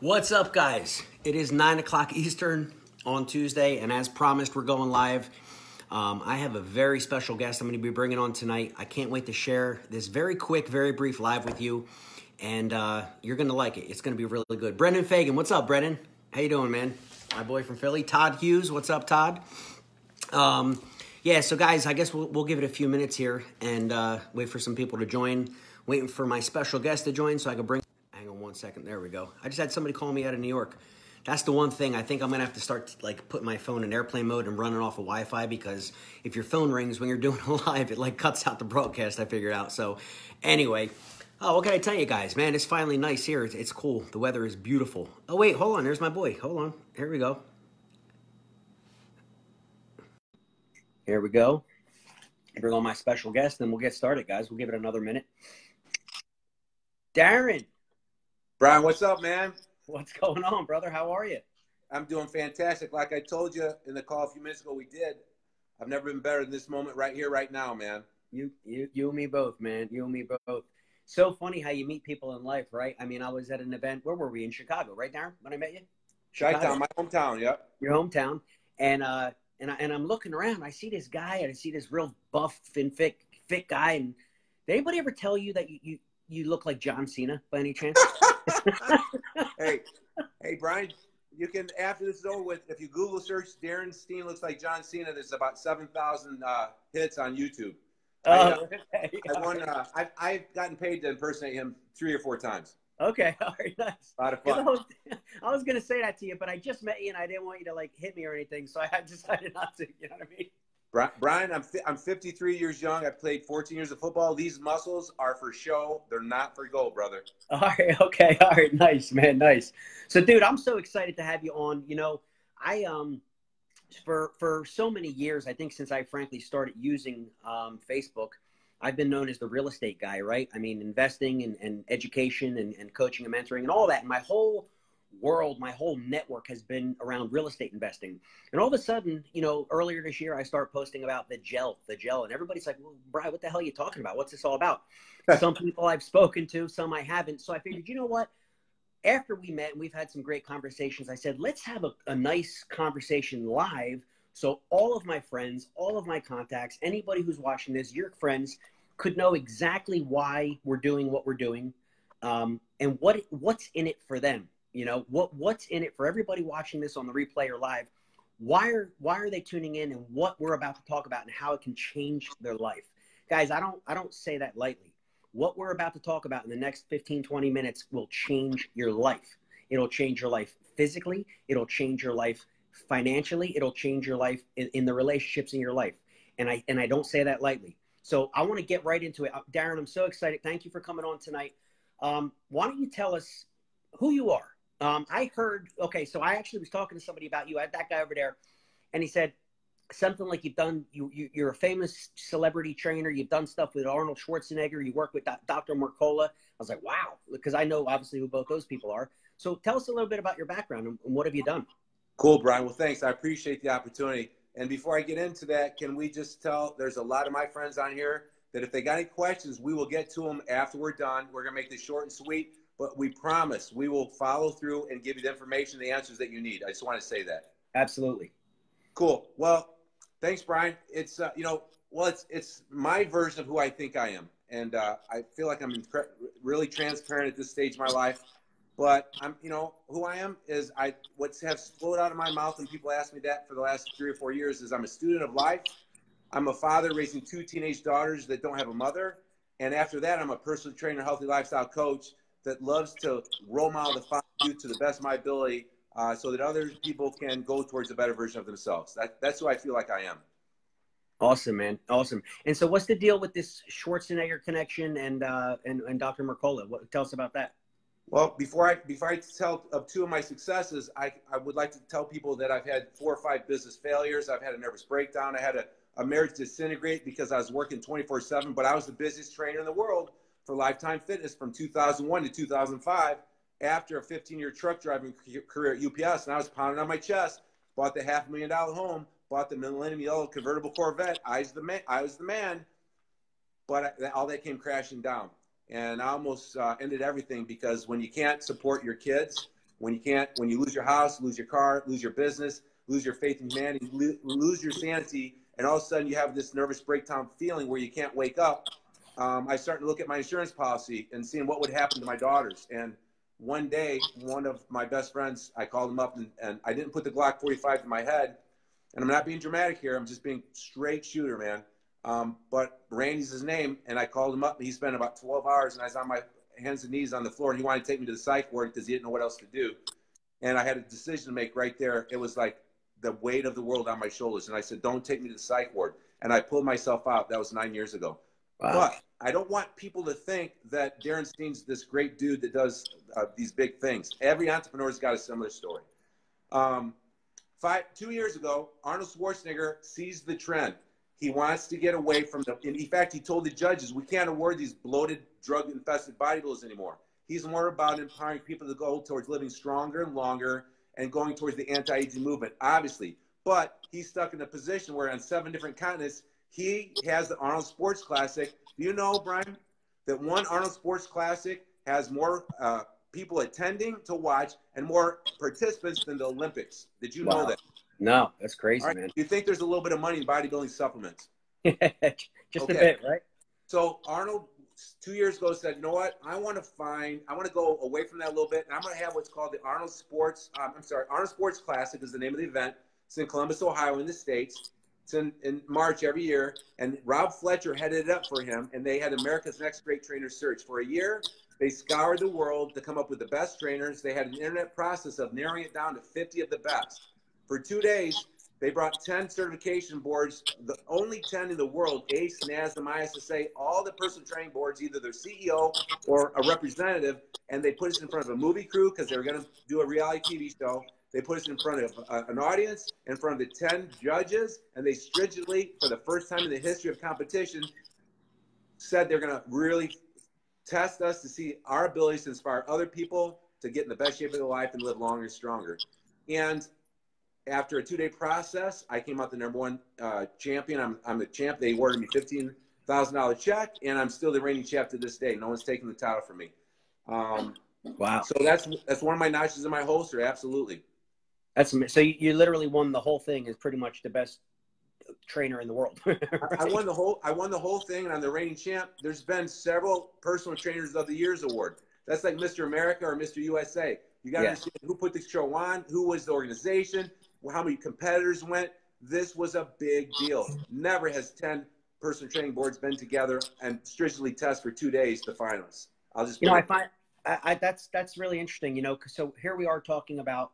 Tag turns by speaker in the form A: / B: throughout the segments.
A: What's up, guys? It is 9 o'clock Eastern on Tuesday, and as promised, we're going live. I have a very special guest I'm going to be bringing on tonight. I can't wait to share this very quick, very brief live with you, and you're going to like it. It's going to be really good. Brendan Fagan, what's up, Brendan? How you doing, man? My boy from Philly. Todd Hughes, what's up, Todd? Yeah, so guys, I guess we'll give it a few minutes here and wait for some people to join. Waiting for my special guest to join so I can bring... Hang on one second. There we go. I just had somebody call me out of New York. That's the one thing I think I'm going to have to start, like, putting my phone in airplane mode and running off of Wi-Fi, because if your phone rings when you're doing a live, it, like, cuts out the broadcast, I figured out. So, anyway, what can I tell you guys? Man, it's finally nice here. It's cool. The weather is beautiful. Oh, wait, hold on. There's my boy. Hold on. Here we go. Here we go. Bring on my special guest, and we'll get started, guys. We'll give it another minute. Darren.
B: Brian, what's up, man?
A: What's going on, brother? How are you?
B: I'm doing fantastic. Like I told you in the call a few minutes ago, we did. I've never been better than this moment right here, right now, man.
A: You and me both, man. You and me both. So funny how you meet people in life, right? I mean, I was at an event. Where were we? In Chicago, right, Darren? When I met you?
B: Chi-town, my hometown. Yep.
A: Your hometown, and I'm looking around. I see this guy, and I see this real buff and fit guy. And did anybody ever tell you that you look like John Cena by any chance?
B: Hey, Brian, you can, after this is over with, if you Google search Darin Steen looks like John Cena, there's about 7,000 hits on YouTube. I've gotten paid to impersonate him 3 or 4 times.
A: Okay, all right, nice.
B: A lot of fun.
A: I was going to say that to you, but I just met you, and I didn't want you to, like, hit me or anything, so I decided not to, you know what I mean?
B: Brian, I'm 53 years young. I played 14 years of football. These muscles are for show. They're not for goal, brother.
A: All right, okay, all right, nice, man, nice. So, dude, I'm so excited to have you on. You know, I for so many years, I think since I frankly started using Facebook, I've been known as the real estate guy, right? I mean, investing and education and coaching and mentoring and all that. And my whole world, my whole network has been around real estate investing. And all of a sudden, you know, earlier this year, I started posting about the gel. And everybody's like, well, Brian, what the hell are you talking about? What's this all about? Some people I've spoken to, some I haven't. So I figured, you know what? After we met and we've had some great conversations, I said, let's have a nice conversation live. So all of my friends, all of my contacts, anybody who's watching this, your friends, could know exactly why we're doing what we're doing, and what's in it for them. You know, what's in it for everybody watching this on the replay or live? Why are they tuning in, and what we're about to talk about and how it can change their life? Guys, I don't say that lightly. What we're about to talk about in the next 15, 20 minutes will change your life. It'll change your life physically. It'll change your life financially. It'll change your life in the relationships in your life. And I don't say that lightly. So I want to get right into it. Darren, I'm so excited. Thank you for coming on tonight. Why don't you tell us who you are? I heard, okay, so I actually was talking to somebody about you. I had that guy over there, and he said something like you're a famous celebrity trainer. You've done stuff with Arnold Schwarzenegger. You work with Dr. Mercola. I was like, wow, because I know obviously who both those people are. So tell us a little bit about your background and what have you done?
B: Cool, Brian. Well, thanks. I appreciate the opportunity. And before I get into that, can we just tell, there's a lot of my friends on here that if they got any questions, we will get to them after we're done. We're going to make this short and sweet, but we promise we will follow through and give you the information, the answers that you need. I just want to say that.
A: Absolutely.
B: Cool. Well, thanks, Brian. It's, it's my version of who I think I am. And I feel like I'm really transparent at this stage of my life. But who I am is what has flowed out of my mouth when people ask me that for the last 3 or 4 years is I'm a student of life. I'm a father raising 2 teenage daughters that don't have a mother. And after that, I'm a personal trainer, healthy lifestyle coach that loves to role model the father youth to the best of my ability so that other people can go towards a better version of themselves. That's who I feel like I am.
A: Awesome, man. Awesome. And so what's the deal with this Schwarzenegger Connection and Dr. Mercola? Tell us about that.
B: Well, before I tell of 2 of my successes, I would like to tell people that I've had 4 or 5 business failures. I've had a nervous breakdown. I had a marriage disintegrate because I was working 24/7, but I was the busiest trainer in the world for Lifetime Fitness from 2001 to 2005 after a 15-year truck driving career at UPS. And I was pounding on my chest, bought the $500,000 home, bought the Millennium Yellow convertible Corvette. I was the man, but all that came crashing down. And I almost ended everything because when you can't support your kids when you lose your house, lose your car, lose your business, lose your faith in humanity, lose your sanity, and all of a sudden you have this nervous breakdown feeling where you can't wake up. I started to look at my insurance policy and seeing what would happen to my daughters. And one day, one of my best friends, I called him up, and I didn't put the Glock 45 to my head. And I'm not being dramatic here. I'm just being straight shooter, man. But Randy's his name, and I called him up, and he spent about 12 hours, and I was on my hands and knees on the floor, and he wanted to take me to the psych ward because he didn't know what else to do. And I had a decision to make right there. It was like the weight of the world on my shoulders. And I said, don't take me to the psych ward. And I pulled myself out. That was 9 years ago. Wow. But I don't want people to think that Darin Steen's this great dude that does these big things. Every entrepreneur's got a similar story. 2 years ago, Arnold Schwarzenegger sees the trend. He wants to get away from in fact, he told the judges, we can't award these bloated, drug-infested bodybuilders anymore. He's more about empowering people to go towards living stronger and longer and going towards the anti-aging movement, obviously. But he's stuck in a position where on 7 different continents, he has the Arnold Sports Classic. Do you know, Brian, that one Arnold Sports Classic has more people attending to watch and more participants than the Olympics? Did you know that?
A: No, that's crazy,
B: right,
A: man.
B: You think there's a little bit of money in bodybuilding supplements?
A: Just a bit, right?
B: So Arnold 2 years ago said, you know what? I want to go away from that a little bit, and I'm going to have what's called the Arnold Sports Classic is the name of the event. It's in Columbus, Ohio, in the States. It's in March every year, and Rob Fletcher headed it up for him, and they had America's Next Great Trainer search. For a year, they scoured the world to come up with the best trainers. They had an internet process of narrowing it down to 50 of the best. For 2 days, they brought 10 certification boards, the only 10 in the world, ACE, NASM, ISSA, all the personal training boards, either their CEO or a representative, and they put us in front of a movie crew because they were going to do a reality TV show. They put us in front of an audience, in front of the 10 judges, and they stringently, for the first time in the history of competition, said they're going to really test us to see our abilities to inspire other people to get in the best shape of their life and live longer and stronger. And after a 2-day process, I came out the #1 champion. I'm the champ. They awarded me $15,000 check, and I'm still the reigning champ to this day. No one's taken the title from me.
A: Wow.
B: So that's one of my notches in my holster. Absolutely.
A: So you literally won the whole thing as pretty much the best trainer in the world. Right?
B: I won the whole thing, and I'm the reigning champ. There's been several personal trainers of the year's award. That's like Mr. America or Mr. USA. You got to understand who put the show on, who was the organization, how many competitors went. This was a big deal. Never has 10 personal training boards been together and stringently test for 2 days the finalists. I'll just
A: I find that's really interesting. So here we are talking about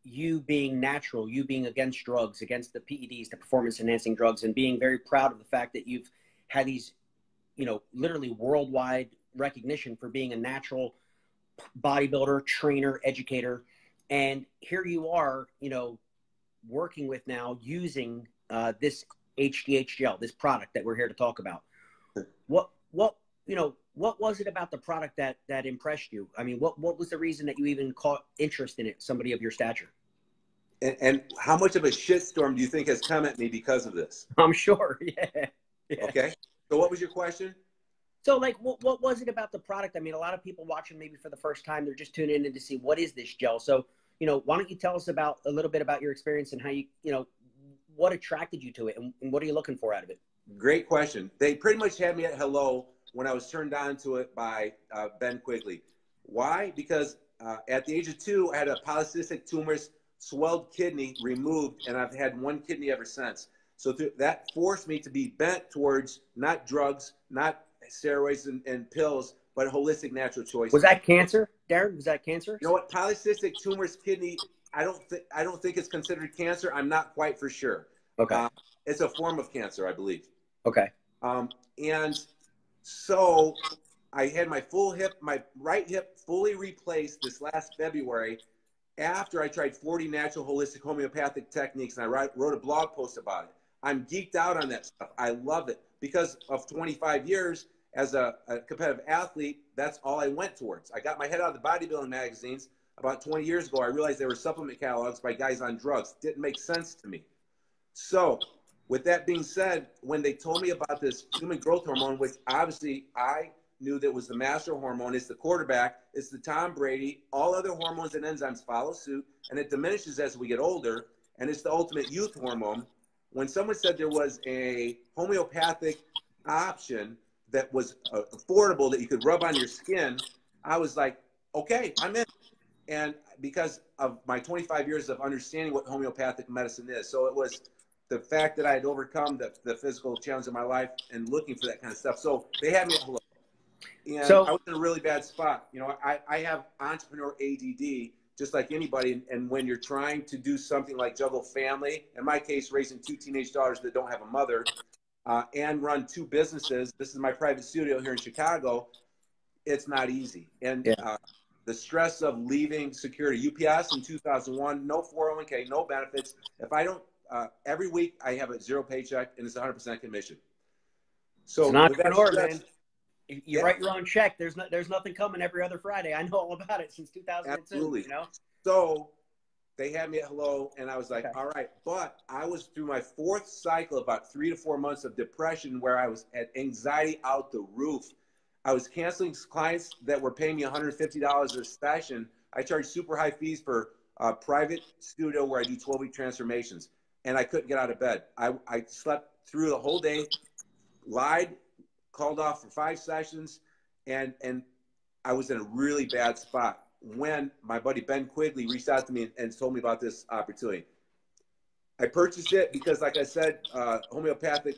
A: you being natural, you being against drugs, against the PEDs, the performance enhancing drugs, and being very proud of the fact that you've had these, literally worldwide recognition for being a natural bodybuilder, trainer, educator. And here you are, working with now using this HGH gel, this product that we're here to talk about. What was it about the product that impressed you? I mean, what was the reason that you even caught interest in it, somebody of your stature?
B: And how much of a shitstorm do you think has come at me because of this?
A: I'm sure. Yeah.
B: Okay. So what was your question?
A: So like, what was it about the product? I mean, a lot of people watching maybe for the first time, they're just tuning in to see what is this gel. So, why don't you tell us a little bit about your experience and how what attracted you to it and what are you looking for out of it?
B: Great question. They pretty much had me at hello when I was turned on to it by Ben Quigley. Why? Because at the age of 2, I had a polycystic tumorous swelled kidney removed, and I've had 1 kidney ever since. So that forced me to be bent towards not drugs, not steroids and pills, but holistic natural choices.
A: Was that cancer, Darren? Was that cancer?
B: You know what? Polycystic tumorous kidney, I don't think it's considered cancer. I'm not quite for sure.
A: Okay.
B: It's a form of cancer, I believe.
A: Okay.
B: And so I had my right hip fully replaced this last February after I tried 40 natural holistic homeopathic techniques, and I wrote a blog post about it. I'm geeked out on that stuff. I love it because of 25 years as a competitive athlete. That's all I went towards. I got my head out of the bodybuilding magazines about 20 years ago. I realized they were supplement catalogs by guys on drugs. Didn't make sense to me. So with that being said, when they told me about this human growth hormone, which obviously I knew that was the master hormone. It's the quarterback. It's the Tom Brady. All other hormones and enzymes follow suit, and it diminishes as we get older, and it's the ultimate youth hormone. When someone said there was a homeopathic option that was affordable that you could rub on your skin, I was like, okay, I'm in. And because of my 25 years of understanding what homeopathic medicine is. So it was the fact that I had overcome the physical challenge of my life and looking for that kind of stuff. So they had me at hello. And I was in a really bad spot. You know, I have entrepreneur ADD, just like anybody. And when you're trying to do something like juggle family, in my case, raising 2 teenage daughters that don't have a mother, and run 2 businesses, this is my private studio here in Chicago, it's not easy. And the stress of leaving security, UPS in 2001, no 401k, no benefits. If I don't, every week I have a 0 paycheck and it's 100% commission. So
A: it's an entrepreneur, man. You write your own check. There's nothing coming every other Friday. I know all about it since 2002.
B: Absolutely.
A: You know?
B: So they had me at hello, and I was like, all right. But I was through my 4th cycle, about 3 to 4 months of depression, where I was at anxiety out the roof. I was canceling clients that were paying me $150 a session. I charge super high fees for a private studio where I do 12-week transformations, and I couldn't get out of bed. I slept through the whole day, lied, called off for 5 sessions, and I was in a really bad spot when my buddy Ben Quigley reached out to me and told me about this opportunity. I purchased it because, like I said, homeopathic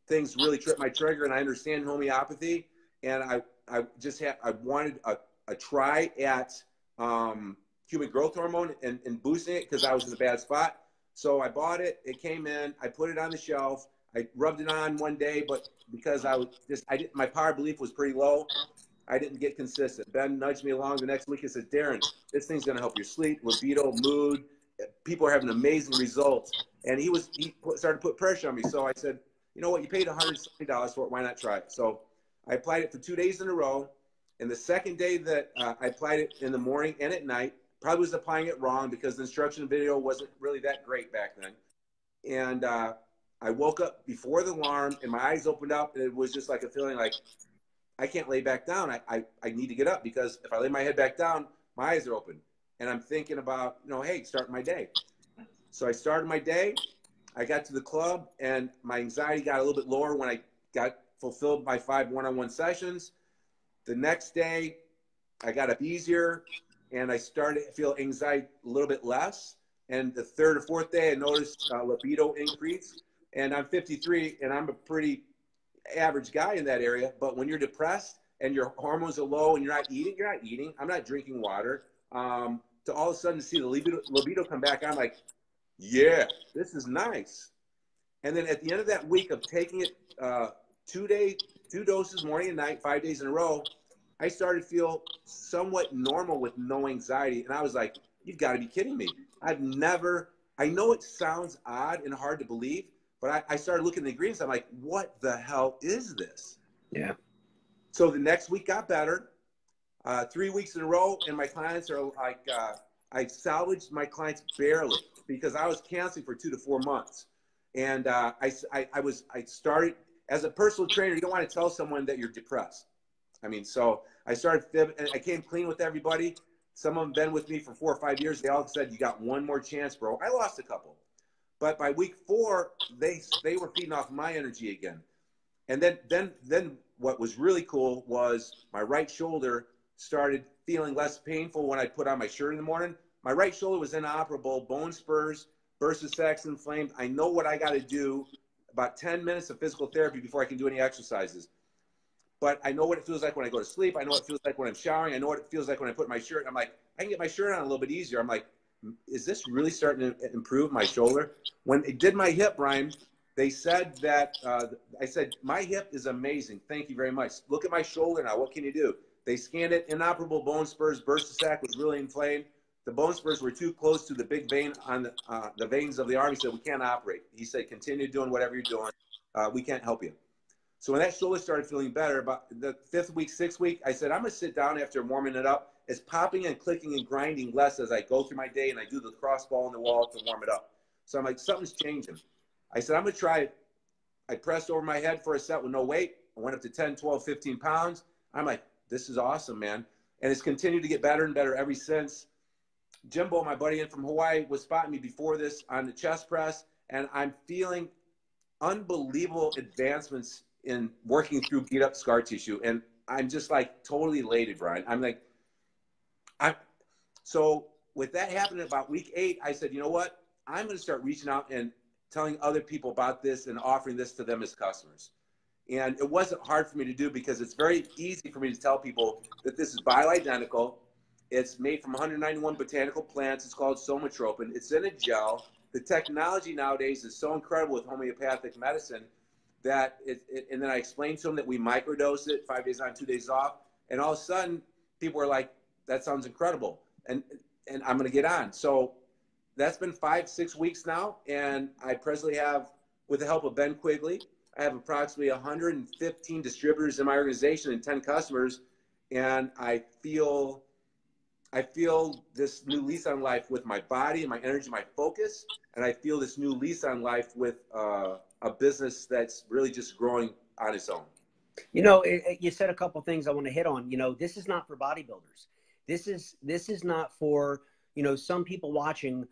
B: things really tripped my trigger, and I understand homeopathy, and I wanted a try at human growth hormone and boosting it because I was in a bad spot. So I bought it. It came in. I put it on the shelf. I rubbed it on one day, but because my power belief was pretty low, I didn't get consistent. Ben nudged me along the next week and said, Darren, this thing's going to help your sleep, libido, mood. People are having amazing results. And he started to put pressure on me. So I said, you know what? You paid $170 for it. Why not try it? So I applied it for 2 days in a row. And the second day that I applied it in the morning and at night, probably was applying it wrong because the instruction video wasn't really that great back then. And I woke up before the alarm and my eyes opened up, and it was just like a feeling like I can't lay back down. I need to get up because if I lay my head back down, my eyes are open. And I'm thinking about, hey, starting my day. So I started my day. I got to the club, and my anxiety got a little bit lower when I got fulfilled my 5 one-on-one sessions. The next day, I got up easier, and I started to feel anxiety a little bit less. And the 3rd or 4th day, I noticed libido increase. And I'm 53, and I'm a pretty average guy in that area. But when you're depressed and your hormones are low and you're not eating. I'm not drinking water. To all of a sudden see the libido come back, I'm like, yeah, this is nice. And then at the end of that week of taking it 2 doses, morning and night, 5 days in a row, I started to feel somewhat normal with no anxiety. And I was like, you've got to be kidding me. I know it sounds odd and hard to believe, but I started looking at the ingredients. I'm like, what the hell is this?
A: Yeah.
B: So the next week got better. 3 weeks in a row, and my clients are like, I salvaged my clients barely because I was canceling for 2 to 4 months. And I started, as a personal trainer, you don't want to tell someone that you're depressed. I mean, so I started fibbing, and I came clean with everybody. Some of them been with me for 4 or 5 years. They all said, you got one more chance, bro. I lost a couple. But by week 4, they were feeding off my energy again. And then what was really cool was my right shoulder started feeling less painful when I put on my shirt in the morning. My right shoulder was inoperable, bone spurs, burst of sex inflamed. I know what I got to do, about 10 minutes of physical therapy before I can do any exercises. But I know what it feels like when I go to sleep. I know what it feels like when I'm showering. I know what it feels like when I put my shirt. I'm like, I can get my shirt on a little bit easier. I'm like, is this really starting to improve my shoulder? When they did my hip, Brian, they said that, I said, my hip is amazing. Thank you very much. Look at my shoulder now. What can you do? They scanned it, inoperable bone spurs, burst of sac was really inflamed. The bone spurs were too close to the big vein on the veins of the arm. He said, we can't operate. He said, continue doing whatever you're doing. We can't help you. So when that shoulder started feeling better, about the 5th week, 6th week, I said, I'm going to sit down after warming it up. It's popping and clicking and grinding less as I go through my day, and I do the cross ball in the wall to warm it up. So I'm like, something's changing. I said, I'm going to try I pressed over my head for a set with no weight. I went up to 10, 12, 15 pounds. I'm like, this is awesome, man. And it's continued to get better and better ever since. Jimbo, my buddy in from Hawaii, was spotting me before this on the chest press, and I'm feeling unbelievable advancements in working through beat up scar tissue. And I'm just like totally elated, Brian. So with that happening about week 8, I said, you know what? I'm going to start reaching out and telling other people about this and offering this to them as customers. And it wasn't hard for me to do because it's very easy for me to tell people that this is bioidentical. It's made from 191 botanical plants. It's called somatropin. It's in a gel. The technology nowadays is so incredible with homeopathic medicine that and then I explained to them that we microdose it 5 days on, 2 days off. And all of a sudden, people were like, that sounds incredible. And I'm going to get on. So that's been 5-6 weeks now. And I presently have, with the help of Ben Quigley, I have approximately 115 distributors in my organization and 10 customers. And I feel this new lease on life with my body and my energy, my focus. And I feel this new lease on life with a business that's really just growing on its own.
A: You know, you said a couple of things I want to hit on. You know, this is not for bodybuilders. This is not for, you know, some people watching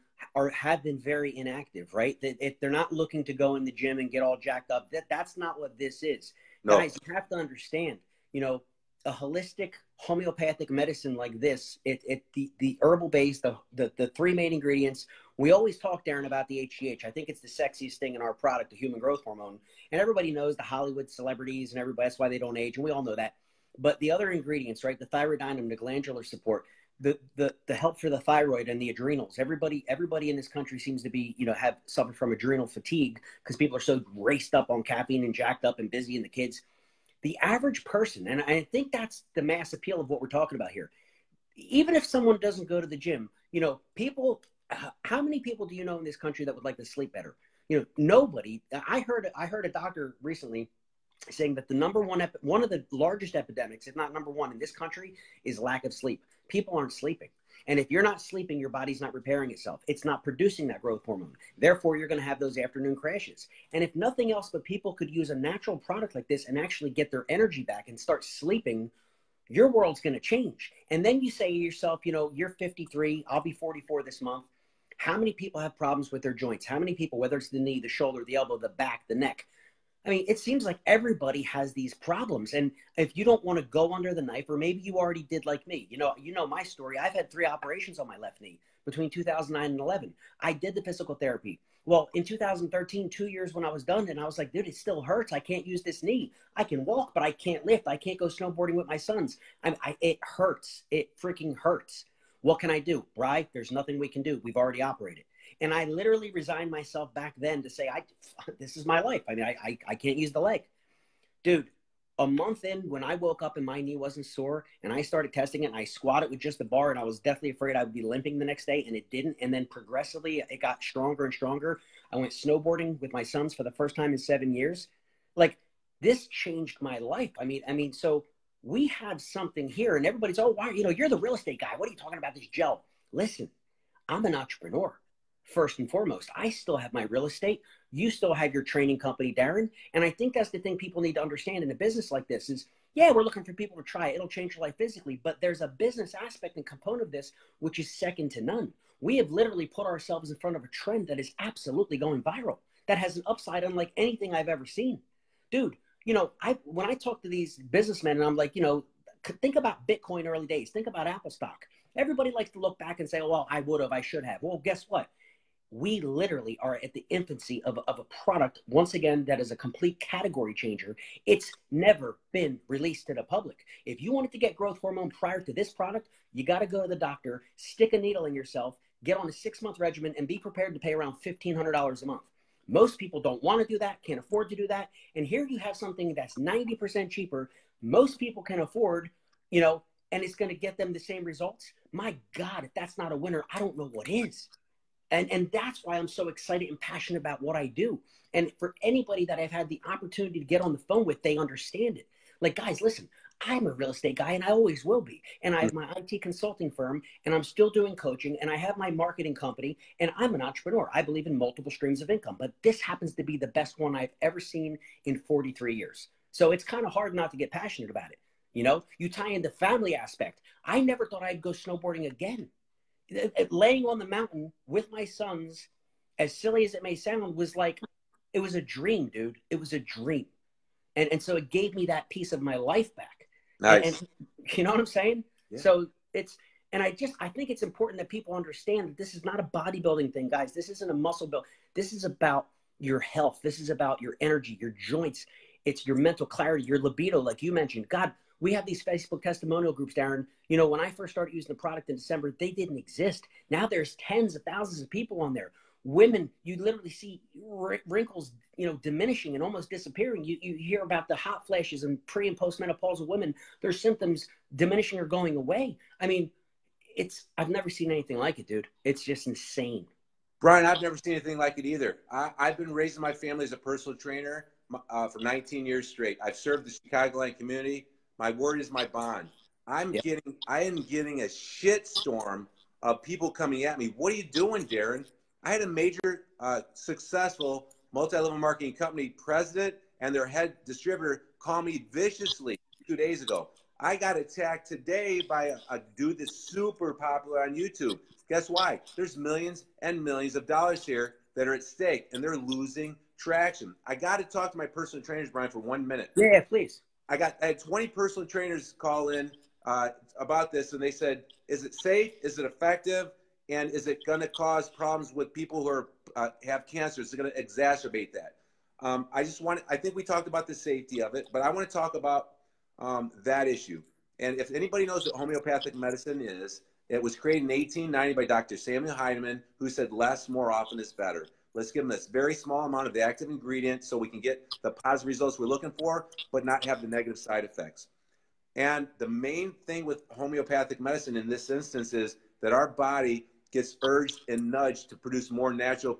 A: have been very inactive, right? If they're not looking to go in the gym and get all jacked up, that's not what this is. No. Guys, you have to understand, you know, a holistic homeopathic medicine like this, the herbal base, the 3 main ingredients. We always talk, Darren, about the HGH. I think it's the sexiest thing in our product, the human growth hormone. And everybody knows the Hollywood celebrities and everybody, that's why they don't age. And we all know that. But the other ingredients, right? The thyroidinum, the glandular support, the help for the thyroid and the adrenals. Everybody in this country seems to be, you know, have suffered from adrenal fatigue because people are so raced up on caffeine and jacked up and busy, and the kids. The average person, and I think that's the mass appeal of what we're talking about here. Even if someone doesn't go to the gym, you know, people, how many people do you know in this country that would like to sleep better? You know, nobody. I heard a doctor recently saying that the one of the largest epidemics, if not number one in this country, is lack of sleep. People aren't sleeping. And if you're not sleeping, your body's not repairing itself. It's not producing that growth hormone. Therefore, you're going to have those afternoon crashes. And if nothing else but people could use a natural product like this and actually get their energy back and start sleeping, your world's going to change. And then you say to yourself, you know, you're 53, I'll be 44 this month. How many people have problems with their joints? How many people, whether it's the knee, the shoulder, the elbow, the back, the neck? I mean, it seems like everybody has these problems. And if you don't want to go under the knife, or maybe you already did like me, you know my story. I've had 3 operations on my left knee between 2009 and 11. I did the physical therapy. Well, in 2013, 2 years when I was done, and I was like, dude, it still hurts. I can't use this knee. I can walk, but I can't lift. I can't go snowboarding with my sons. It hurts. It freaking hurts. What can I do? Bri, there's nothing we can do. We've already operated. And I literally resigned myself back then to say, this is my life. I mean, I can't use the leg. Dude, a month in, when I woke up and my knee wasn't sore and I started testing it and I squatted with just the bar and I was definitely afraid I would be limping the next day, and it didn't. And then progressively it got stronger and stronger. I went snowboarding with my sons for the first time in 7 years. Like, this changed my life. I mean, so we have something here, and everybody's, oh, why, you know, you're the real estate guy. What are you talking about this gel? Listen, I'm an entrepreneur. First and foremost, I still have my real estate. You still have your training company, Darren. And I think that's the thing people need to understand in a business like this is, yeah, we're looking for people to try it. It'll change your life physically. But there's a business aspect and component of this, which is second to none. We have literally put ourselves in front of a trend that is absolutely going viral, that has an upside unlike anything I've ever seen. Dude, you know, when I talk to these businessmen and I'm like, you know, think about Bitcoin early days. Think about Apple stock. Everybody likes to look back and say, oh, well, I would have, I should have. Well, guess what? We literally are at the infancy of a product, once again, that is a complete category changer. It's never been released to the public. If you wanted to get growth hormone prior to this product, you got to go to the doctor, stick a needle in yourself, get on a 6-month regimen, and be prepared to pay around $1,500 a month. Most people don't want to do that, can't afford to do that. And here you have something that's 90% cheaper. Most people can afford, you know, and it's going to get them the same results. My God, if that's not a winner, I don't know what is. And that's why I'm so excited and passionate about what I do. And for anybody that I've had the opportunity to get on the phone with, they understand it. Like, guys, listen, I'm a real estate guy and I always will be. And I have my IT consulting firm and I'm still doing coaching and I have my marketing company and I'm an entrepreneur. I believe in multiple streams of income, but this happens to be the best one I've ever seen in 43 years. So it's kind of hard not to get passionate about it. You know, you tie in the family aspect. I never thought I'd go snowboarding again. Laying on the mountain with my sons, as silly as it may sound, was like, it was a dream, dude. It was a dream. And so it gave me that piece of my life back.
B: Nice.
A: And you know what I'm saying?
B: Yeah.
A: So it's, and I think it's important that people understand that this is not a bodybuilding thing, guys. This isn't a muscle build. This is about your health. This is about your energy, your joints. It's your mental clarity, your libido, like you mentioned. God, we have these Facebook testimonial groups, Darren. You know, when I first started using the product in December, they didn't exist. Now there's tens of thousands of people on there. Women, you literally see wrinkles, you know, diminishing and almost disappearing. You hear about the hot flashes and pre and postmenopausal women, their symptoms diminishing or going away. I mean, I've never seen anything like it, dude. It's just insane.
B: Brian, I've never seen anything like it either. I've been raising my family as a personal trainer for 19 years straight. I've served the Chicagoland community. My word is my bond. I am getting a shitstorm of people coming at me. What are you doing, Darren? I had a major, successful multi-level marketing company president and their head distributor call me viciously 2 days ago. I got attacked today by a dude that's super popular on YouTube. Guess why? There's millions and millions of dollars here that are at stake, and they're losing traction. I got to talk to my personal trainers, Brian, for 1 minute.
A: Yeah, please.
B: I had 20 personal trainers call in about this, and they said, is it safe? Is it effective? And is it going to cause problems with people who have cancer? Is it going to exacerbate that? I think we talked about the safety of it, but I want to talk about that issue. And if anybody knows what homeopathic medicine is, it was created in 1890 by Dr. Samuel Hahnemann, who said less more often is better. Let's give them this very small amount of the active ingredient so we can get the positive results we're looking for, but not have the negative side effects. And the main thing with homeopathic medicine in this instance is that our body gets urged and nudged to produce more natural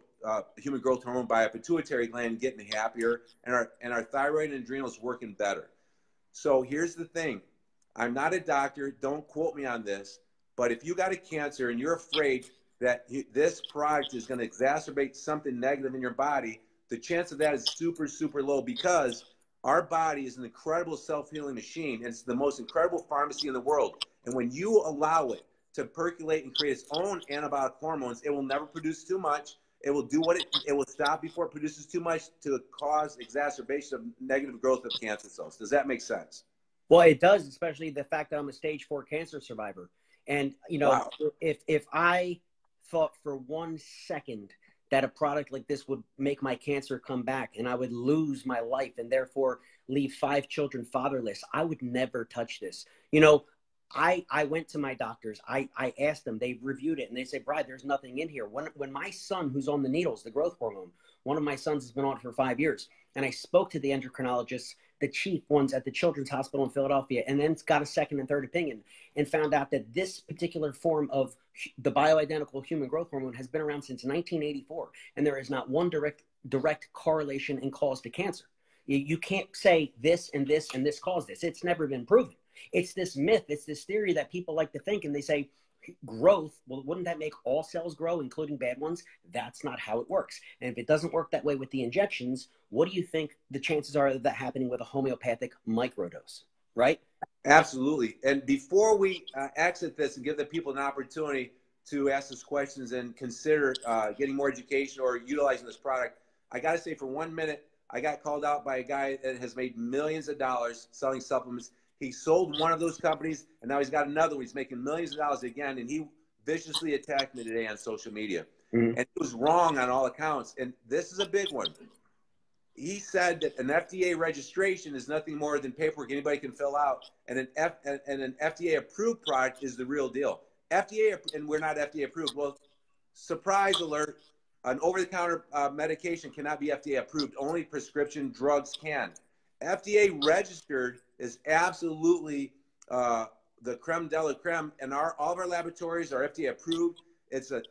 B: human growth hormone by our pituitary gland getting happier, and our thyroid and adrenals working better. So here's the thing. I'm not a doctor. Don't quote me on this. But if you got a cancer and you're afraid that this product is going to exacerbate something negative in your body, the chance of that is super, super low, because our body is an incredible self-healing machine. It's the most incredible pharmacy in the world. And when you allow it to percolate and create its own anabolic hormones, it will never produce too much. It will do what it will stop before it produces too much to cause exacerbation of negative growth of cancer cells. Does that make sense?
A: Well, it does, especially the fact that I'm a stage 4 cancer survivor. And, you know, wow. if I thought for 1 second that a product like this would make my cancer come back and I would lose my life and therefore leave 5 children fatherless, I would never touch this. You know, I went to my doctors. I asked them, they reviewed it, and they said, Brad, there's nothing in here. When my son, who's on the needles, the growth hormone, one of my sons has been on it for 5 years, and I spoke to the endocrinologists, the chief ones at the Children's Hospital in Philadelphia, and then got a second and third opinion and found out that this particular form of the bioidentical human growth hormone has been around since 1984, and there is not one direct correlation and cause to cancer. You can't say this and this and this caused this. It's never been proven. It's this myth. It's this theory that people like to think, and they say growth. Well, wouldn't that make all cells grow, including bad ones? That's not how it works. And if it doesn't work that way with the injections, what do you think the chances are of that happening with a homeopathic microdose, right?
B: Absolutely. And before we exit this and give the people an opportunity to ask us questions and consider getting more education or utilizing this product, I got to say for 1 minute, I got called out by a guy that has made millions of dollars selling supplements. He sold one of those companies, and now he's got another one. He's making millions of dollars again, and he viciously attacked me today on social media. Mm-hmm. And he was wrong on all accounts, and this is a big one. He said that an FDA registration is nothing more than paperwork anybody can fill out, and an FDA-approved product is the real deal. FDA, and we're not FDA approved. Well, surprise alert, an over-the-counter medication cannot be FDA approved. Only prescription drugs can. FDA registered is absolutely the creme de la creme, and all of our laboratories are FDA approved. It's a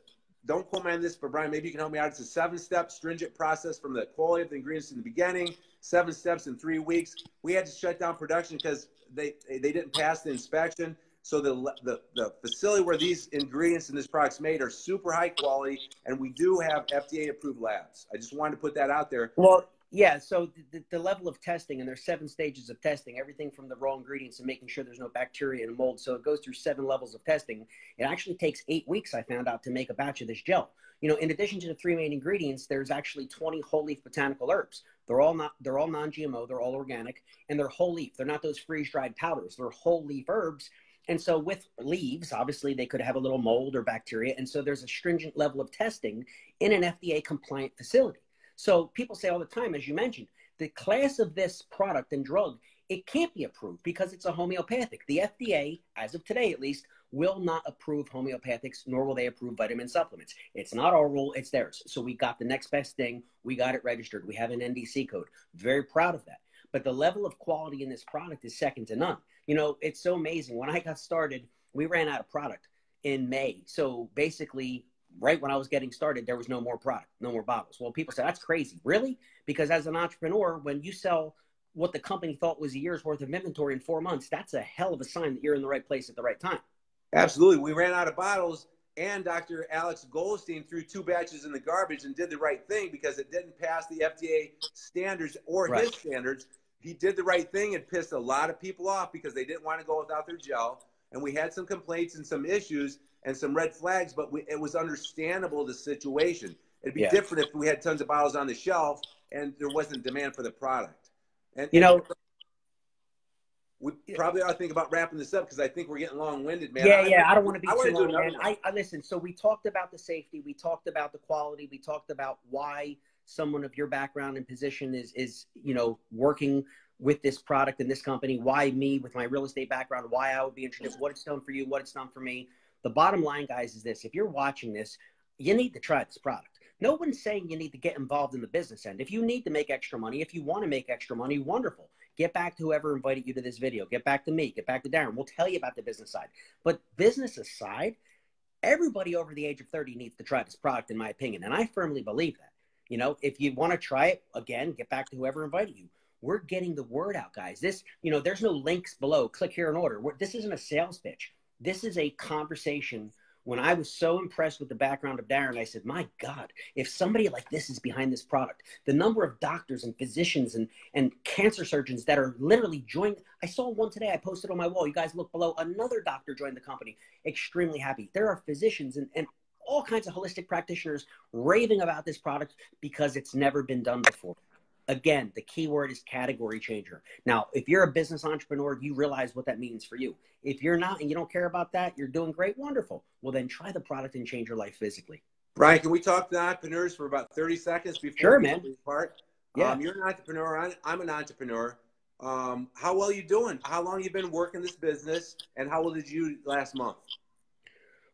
B: don't quote me on this, but Brian, maybe you can help me out. It's a 7-step stringent process from the quality of the ingredients in the beginning, 7 steps in 3 weeks. We had to shut down production because they didn't pass the inspection. So the facility where these ingredients in this product's made are super high quality, and we do have FDA approved labs. I just wanted to put that out there.
A: Well, yeah, so the level of testing, and there's 7 stages of testing, everything from the raw ingredients and making sure there's no bacteria and mold. So it goes through 7 levels of testing. It actually takes 8 weeks, I found out, to make a batch of this gel. You know, in addition to the 3 main ingredients, there's actually 20 whole leaf botanical herbs. They're all non-GMO, they're all organic, and they're whole leaf. They're not those freeze-dried powders. They're whole leaf herbs. And so with leaves, obviously they could have a little mold or bacteria. And so there's a stringent level of testing in an FDA compliant facility. So people say all the time, as you mentioned, the class of this product and drug, it can't be approved because it's a homeopathic. The FDA, as of today at least, will not approve homeopathics, nor will they approve vitamin supplements. It's not our rule, it's theirs. So we got the next best thing. We got it registered. We have an NDC code. Very proud of that. But the level of quality in this product is second to none. You know, it's so amazing. When I got started, we ran out of product in May. So basically, right when I was getting started, there was no more product, no more bottles. Well, people said, that's crazy. Really? Because as an entrepreneur, when you sell what the company thought was a year's worth of inventory in 4 months, that's a hell of a sign that you're in the right place at the right time.
B: Absolutely. We ran out of bottles, and Dr. Alex Goldstein threw 2 batches in the garbage and did the right thing because it didn't pass the FDA standards or his standards. He did the right thing and pissed a lot of people off because they didn't want to go without their gel. And we had some complaints and some issues and some red flags, but it was understandable, the situation. It'd be different if we had tons of bottles on the shelf and there wasn't demand for the product. And,
A: you know,
B: we probably ought to think about wrapping this up because I think we're getting long-winded, man.
A: Yeah, I don't want to be too long, man. I listen, so we talked about the safety, we talked about the quality, we talked about why someone of your background and position is you know, working with this product and this company, why me with my real estate background, why I would be interested, what it's done for you, what it's done for me. The bottom line, guys, is this. If you're watching this, you need to try this product. No one's saying you need to get involved in the business end. If you need to make extra money, if you want to make extra money, wonderful. Get back to whoever invited you to this video. Get back to me. Get back to Darren. We'll tell you about the business side. But business aside, everybody over the age of 30 needs to try this product, in my opinion. And I firmly believe that. You know, if you want to try it, again, get back to whoever invited you. We're getting the word out, guys. This, you know, there's no links below. Click here and order. This isn't a sales pitch. This is a conversation. When I was so impressed with the background of Darren, I said, my God, if somebody like this is behind this product, the number of doctors and physicians and cancer surgeons that are literally joined. I saw one today. I posted on my wall. You guys look below. Another doctor joined the company. Extremely happy. There are physicians and all kinds of holistic practitioners raving about this product because it's never been done before. Again, the key word is category changer. Now, if you're a business entrepreneur, you realize what that means for you. If you're not and you don't care about that, you're doing great, wonderful. Well, then try the product and change your life physically.
B: Brian, can we talk to entrepreneurs for about 30 seconds before we part?
A: Yeah.
B: You're an entrepreneur. I'm an entrepreneur. How well are you doing? How long have you been working this business? And how well did you last month?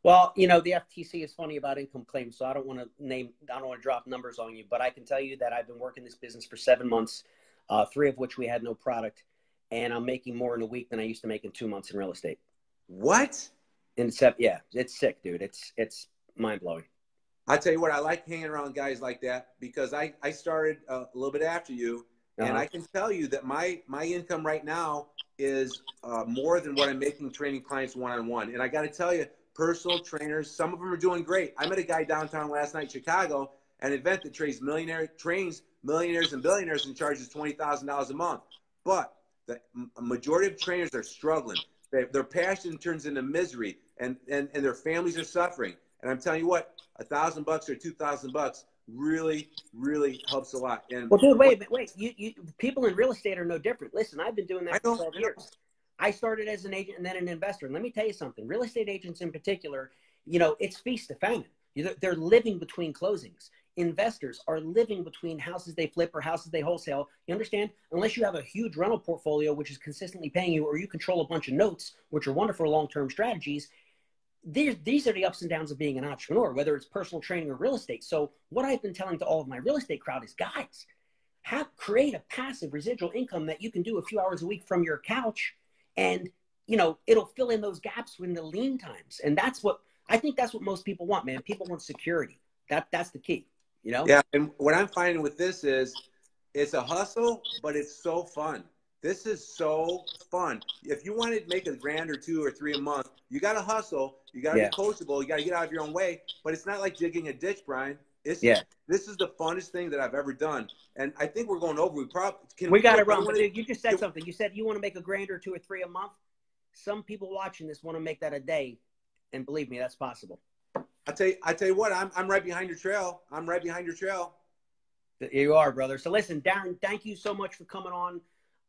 A: Well, you know, the FTC is funny about income claims, so I don't want to drop numbers on you, but I can tell you that I've been working this business for 7 months, 3 of which we had no product, and I'm making more in a week than I used to make in 2 months in real estate.
B: What?
A: Yeah, it's sick, dude. It's mind blowing.
B: I tell you what, I like hanging around guys like that because I started a little bit after you, and I can tell you that my income right now is more than what I'm making training clients one-on-one. And I got to tell you, personal trainers, some of them are doing great. I met a guy downtown last night in Chicago, an event that trains millionaires and billionaires and charges $20,000 a month. But the majority of trainers are struggling. Their passion turns into misery, and their families are suffering. And I'm telling you what, $1,000 or $2,000 really, really helps a lot. And
A: well, dude, wait. You people in real estate are no different. Listen, I've been doing that for 12 years. I started as an agent and then an investor. And let me tell you something. Real estate agents in particular, you know, it's feast to famine. They're living between closings. Investors are living between houses they flip or houses they wholesale. You understand? Unless you have a huge rental portfolio, which is consistently paying you, or you control a bunch of notes, which are wonderful long-term strategies, these are the ups and downs of being an entrepreneur, whether it's personal training or real estate. So what I've been telling to all of my real estate crowd is, guys, create a passive residual income that you can do a few hours a week from your couch. And, you know, it'll fill in those gaps in the lean times. And that's what I think that's what most people want, man. People want security. That's the key, you know?
B: Yeah. And what I'm finding with this is it's a hustle, but it's so fun. This is so fun. If you want to make a grand or 2 or 3 a month, you got to hustle. You got to be coachable. You got to get out of your own way. But it's not like digging a ditch, Brian. This is the funnest thing that I've ever done. And I think we're going over. We got
A: to run. But you just said something. You said you want to make a grand or 2 or 3 a month. Some people watching this want to make that a day. And believe me, that's possible.
B: I tell you what, I'm right behind your trail. I'm right behind your trail.
A: You are, brother. So listen, Darren, thank you so much for coming on.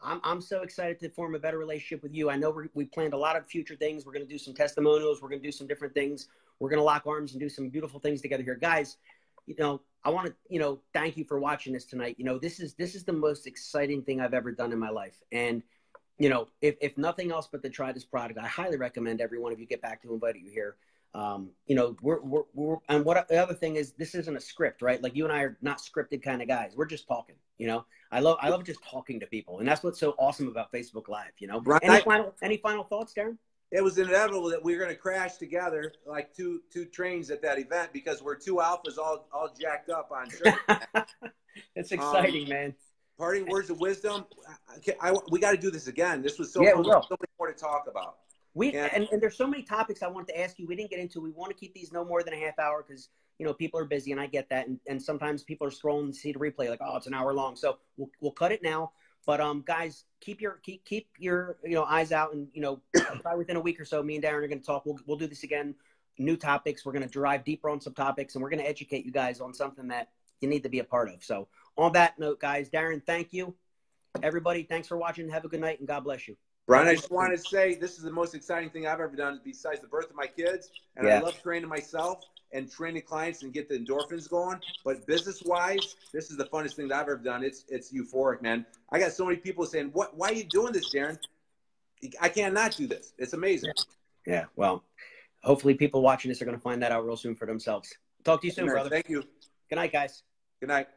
A: I'm so excited to form a better relationship with you. I know we planned a lot of future things. We're going to do some testimonials. We're going to do some different things. We're going to lock arms and do some beautiful things together here. Guys, you know, I want to, you know, thank you for watching this tonight. You know, this is the most exciting thing I've ever done in my life. And, you know, if nothing else but to try this product, I highly recommend every one of you get back to invite you here. You know, we're and what the other thing is, this isn't a script, right? Like you and I are not scripted kind of guys. We're just talking, you know. I love just talking to people, and that's what's so awesome about Facebook Live, you know.
B: Right.
A: Any final thoughts, Darren?
B: It was inevitable that we were going to crash together like two trains at that event because we're two alphas all jacked up on sugar.
A: It's exciting, man.
B: Parting words of wisdom. We got to do this again. This was so fun. So much more to talk about. And
A: there's so many topics I wanted to ask you. We didn't get into. We want to keep these no more than a half hour because, you know, people are busy, and I get that. And sometimes people are scrolling to see the replay, like, oh, it's an hour long. So we'll cut it now. But guys, keep your you know, eyes out, and, you know, probably within a week or so, me and Darren are going to talk. We'll do this again. New topics. We're going to drive deeper on some topics, and we're going to educate you guys on something that you need to be a part of. So on that note, guys, Darren, thank you. Everybody, thanks for watching. Have a good night, and God bless you.
B: Brian, I just wanted to say this is the most exciting thing I've ever done besides the birth of my kids. And I love training myself and training clients and get the endorphins going. But business-wise, this is the funnest thing that I've ever done. It's euphoric, man. I got so many people saying, why are you doing this, Darren? I can't not do this. It's amazing.
A: Yeah, well, hopefully people watching this are going to find that out real soon for themselves. Talk to you soon, brother.
B: Thank you.
A: Good night, guys.
B: Good night.